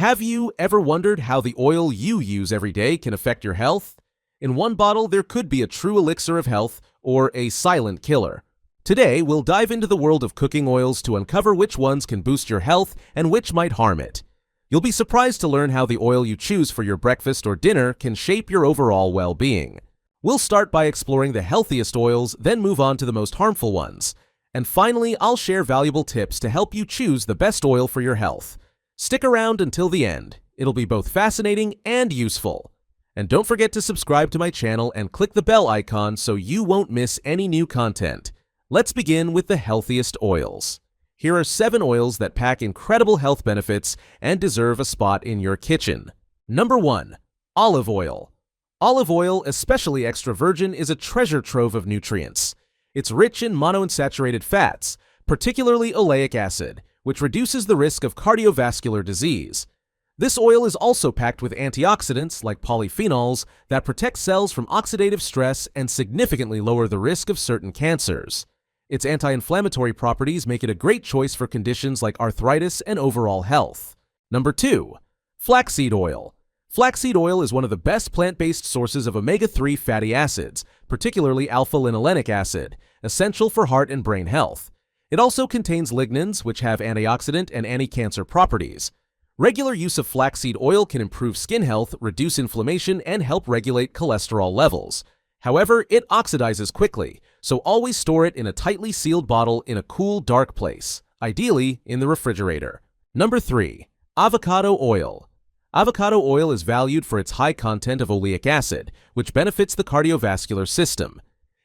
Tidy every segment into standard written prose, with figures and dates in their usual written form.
Have you ever wondered how the oil you use every day can affect your health? In one bottle, there could be a true elixir of health or a silent killer. Today, we'll dive into the world of cooking oils to uncover which ones can boost your health and which might harm it. You'll be surprised to learn how the oil you choose for your breakfast or dinner can shape your overall well-being. We'll start by exploring the healthiest oils, then move on to the most harmful ones. And finally, I'll share valuable tips to help you choose the best oil for your health. Stick around until the end. It'll be both fascinating and useful. And don't forget to subscribe to my channel and click the bell icon so you won't miss any new content. Let's begin with the healthiest oils. Here are 7 oils that pack incredible health benefits and deserve a spot in your kitchen. Number 1. Olive oil. Olive oil, especially extra virgin, is a treasure trove of nutrients. It's rich in monounsaturated fats, particularly oleic acid, which reduces the risk of cardiovascular disease. This oil is also packed with antioxidants like polyphenols that protect cells from oxidative stress and significantly lower the risk of certain cancers. Its anti-inflammatory properties make it a great choice for conditions like arthritis and overall health. Number 2. Flaxseed oil. Flaxseed oil is one of the best plant-based sources of omega-3 fatty acids, particularly alpha-linolenic acid, essential for heart and brain health. It also contains lignans, which have antioxidant and anti-cancer properties. Regular use of flaxseed oil can improve skin health, reduce inflammation, and help regulate cholesterol levels. However, it oxidizes quickly, so always store it in a tightly sealed bottle in a cool, dark place, ideally in the refrigerator. Number 3. Avocado oil. Avocado oil is valued for its high content of oleic acid, which benefits the cardiovascular system.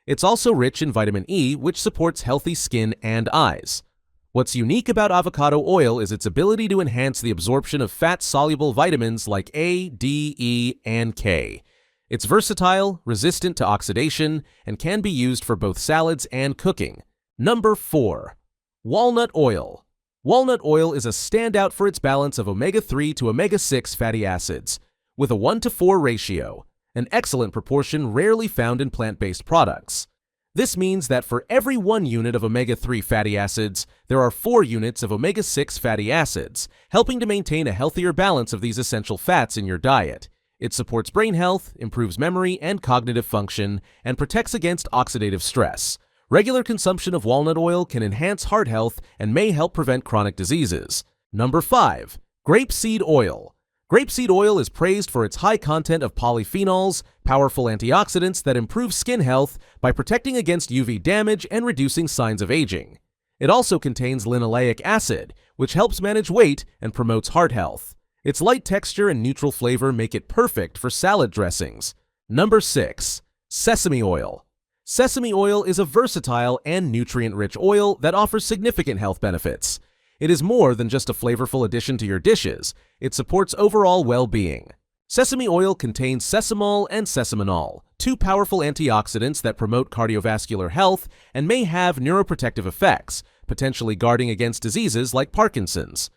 It's also rich in vitamin E, which supports healthy skin and eyes. What's unique about avocado oil is its ability to enhance the absorption of fat-soluble vitamins like A, D, E, and K. It's versatile, resistant to oxidation, and can be used for both salads and cooking. Number 4. Walnut oil. Walnut oil is a standout for its balance of omega-3 to omega-6 fatty acids, with a 1:4 ratio, an excellent proportion rarely found in plant-based products. This means that for every 1 unit of omega-3 fatty acids, there are 4 units of omega-6 fatty acids, helping to maintain a healthier balance of these essential fats in your diet. It supports brain health, improves memory and cognitive function, and protects against oxidative stress. Regular consumption of walnut oil can enhance heart health and may help prevent chronic diseases. Number 5. Grapeseed oil. Grapeseed oil is praised for its high content of polyphenols, powerful antioxidants that improve skin health by protecting against UV damage and reducing signs of aging. It also contains linoleic acid, which helps manage weight and promotes heart health. Its light texture and neutral flavor make it perfect for salad dressings. Number 6. Sesame oil. Sesame oil is a versatile and nutrient-rich oil that offers significant health benefits. It is more than just a flavorful addition to your dishes. It supports overall well-being. Sesame oil contains sesamol and sesaminol, 2 powerful antioxidants that promote cardiovascular health and may have neuroprotective effects, potentially guarding against diseases like Parkinson's.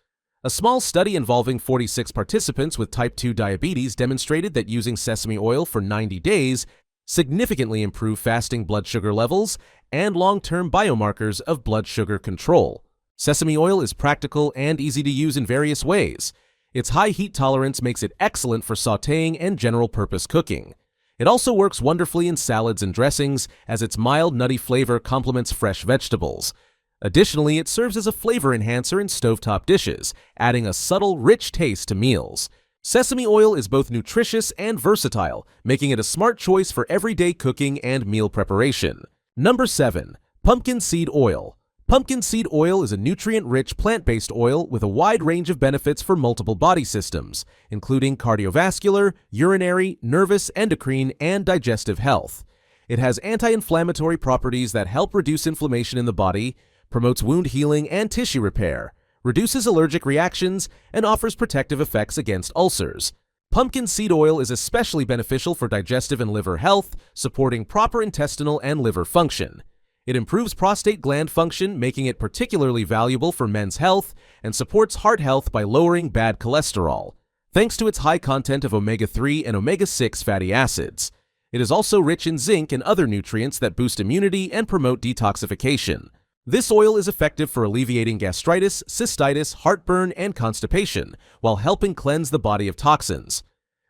A small study involving 46 participants with type 2 diabetes demonstrated that using sesame oil for 90 days significantly improved fasting blood sugar levels and long-term biomarkers of blood sugar control. Sesame oil is practical and easy to use in various ways. Its high heat tolerance makes it excellent for sautéing and general-purpose cooking. It also works wonderfully in salads and dressings, as its mild, nutty flavor complements fresh vegetables. Additionally, it serves as a flavor enhancer in stovetop dishes, adding a subtle, rich taste to meals. Sesame oil is both nutritious and versatile, making it a smart choice for everyday cooking and meal preparation. Number 7. Pumpkin seed oil. Pumpkin seed oil is a nutrient-rich plant-based oil with a wide range of benefits for multiple body systems, including cardiovascular, urinary, nervous, endocrine, and digestive health. It has anti-inflammatory properties that help reduce inflammation in the body, promotes wound healing and tissue repair, reduces allergic reactions, and offers protective effects against ulcers. Pumpkin seed oil is especially beneficial for digestive and liver health, supporting proper intestinal and liver function. It improves prostate gland function, making it particularly valuable for men's health, and supports heart health by lowering bad cholesterol, thanks to its high content of omega-3 and omega-6 fatty acids. It is also rich in zinc and other nutrients that boost immunity and promote detoxification. This oil is effective for alleviating gastritis, cystitis, heartburn, and constipation, while helping cleanse the body of toxins.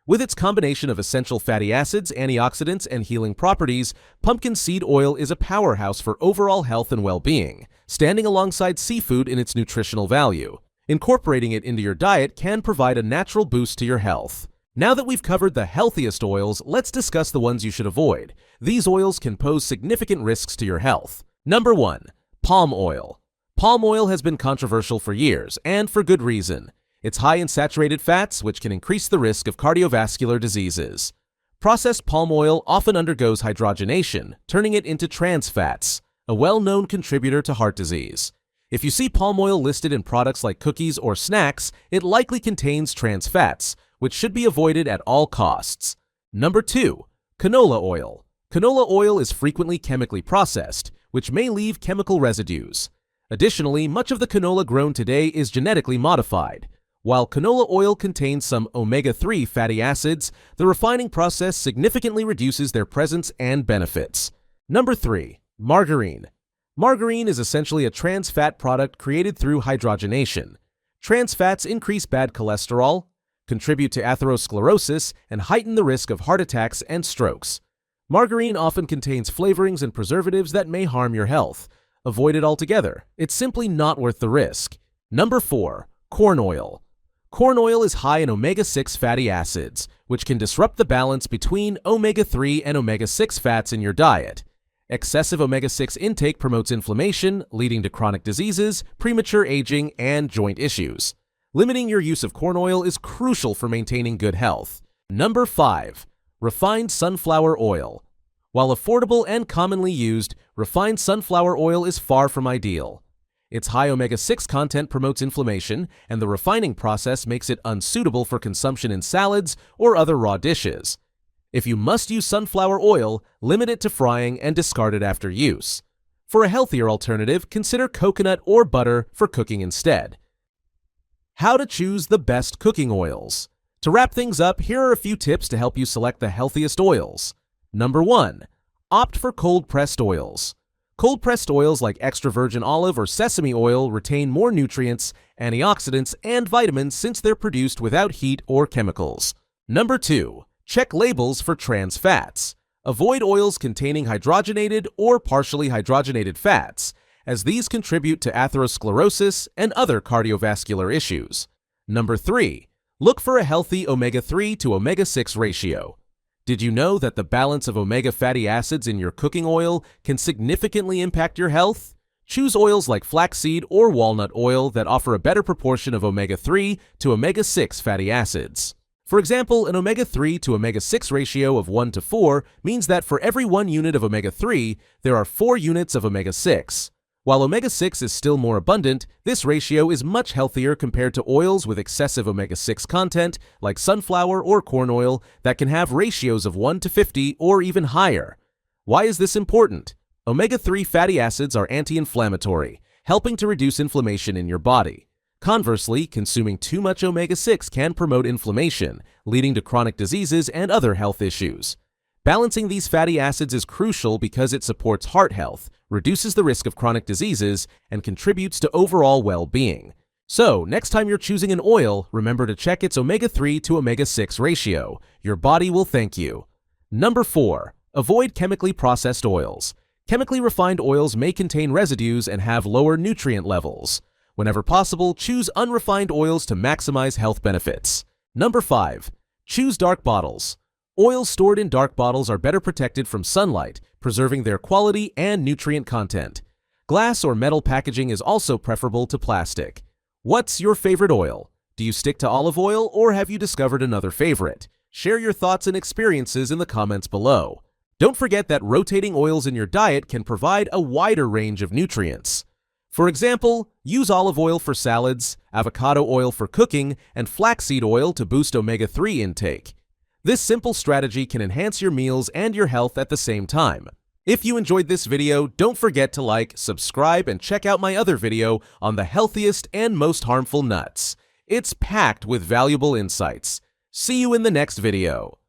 With its combination of essential fatty acids, antioxidants, and healing properties, pumpkin seed oil is a powerhouse for overall health and well-being, standing alongside seafood in its nutritional value. Incorporating it into your diet can provide a natural boost to your health. Now that we've covered the healthiest oils, let's discuss the ones you should avoid. These oils can pose significant risks to your health. Number 1. Palm oil. Palm oil has been controversial for years, and for good reason. It's high in saturated fats, which can increase the risk of cardiovascular diseases. Processed palm oil often undergoes hydrogenation, turning it into trans fats, a well-known contributor to heart disease. If you see palm oil listed in products like cookies or snacks, it likely contains trans fats, which should be avoided at all costs. Number 2. Canola oil. Canola oil is frequently chemically processed, which may leave chemical residues. Additionally, much of the canola grown today is genetically modified. While canola oil contains some omega-3 fatty acids, the refining process significantly reduces their presence and benefits. Number 3. Margarine. Margarine is essentially a trans fat product created through hydrogenation. Trans fats increase bad cholesterol, contribute to atherosclerosis, and heighten the risk of heart attacks and strokes. Margarine often contains flavorings and preservatives that may harm your health. Avoid it altogether. It's simply not worth the risk. Number 4. Corn oil. Corn oil is high in omega-6 fatty acids, which can disrupt the balance between omega-3 and omega-6 fats in your diet. Excessive omega-6 intake promotes inflammation, leading to chronic diseases, premature aging, and joint issues. Limiting your use of corn oil is crucial for maintaining good health. Number 5. Refined sunflower oil. While affordable and commonly used, refined sunflower oil is far from ideal. Its high omega-6 content promotes inflammation, and the refining process makes it unsuitable for consumption in salads or other raw dishes. If you must use sunflower oil, limit it to frying and discard it after use. For a healthier alternative, consider coconut or butter for cooking instead. How to choose the best cooking oils. To wrap things up, here are a few tips to help you select the healthiest oils. Number 1. Opt for cold-pressed oils. Cold-pressed oils like extra virgin olive or sesame oil retain more nutrients, antioxidants, and vitamins since they're produced without heat or chemicals. Number 2. Check labels for trans fats. Avoid oils containing hydrogenated or partially hydrogenated fats, as these contribute to atherosclerosis and other cardiovascular issues. Number 3. Look for a healthy omega-3 to omega-6 ratio. Did you know that the balance of omega fatty acids in your cooking oil can significantly impact your health? Choose oils like flaxseed or walnut oil that offer a better proportion of omega-3 to omega-6 fatty acids. For example, an omega-3 to omega-6 ratio of 1 to 4 means that for every 1 unit of omega-3, there are 4 units of omega-6. While omega-6 is still more abundant, this ratio is much healthier compared to oils with excessive omega-6 content, like sunflower or corn oil, that can have ratios of 1 to 50 or even higher. Why is this important? Omega-3 fatty acids are anti-inflammatory, helping to reduce inflammation in your body. Conversely, consuming too much omega-6 can promote inflammation, leading to chronic diseases and other health issues. Balancing these fatty acids is crucial because it supports heart health, reduces the risk of chronic diseases, and contributes to overall well-being. So, next time you're choosing an oil, remember to check its omega-3 to omega-6 ratio. Your body will thank you. Number 4. Avoid chemically processed oils. Chemically refined oils may contain residues and have lower nutrient levels. Whenever possible, choose unrefined oils to maximize health benefits. Number 5. Choose dark bottles. Oils stored in dark bottles are better protected from sunlight, preserving their quality and nutrient content. Glass or metal packaging is also preferable to plastic. What's your favorite oil? Do you stick to olive oil or have you discovered another favorite? Share your thoughts and experiences in the comments below. Don't forget that rotating oils in your diet can provide a wider range of nutrients. For example, use olive oil for salads, avocado oil for cooking, and flaxseed oil to boost omega-3 intake. This simple strategy can enhance your meals and your health at the same time. If you enjoyed this video, don't forget to like, subscribe, and check out my other video on the healthiest and most harmful nuts. It's packed with valuable insights. See you in the next video.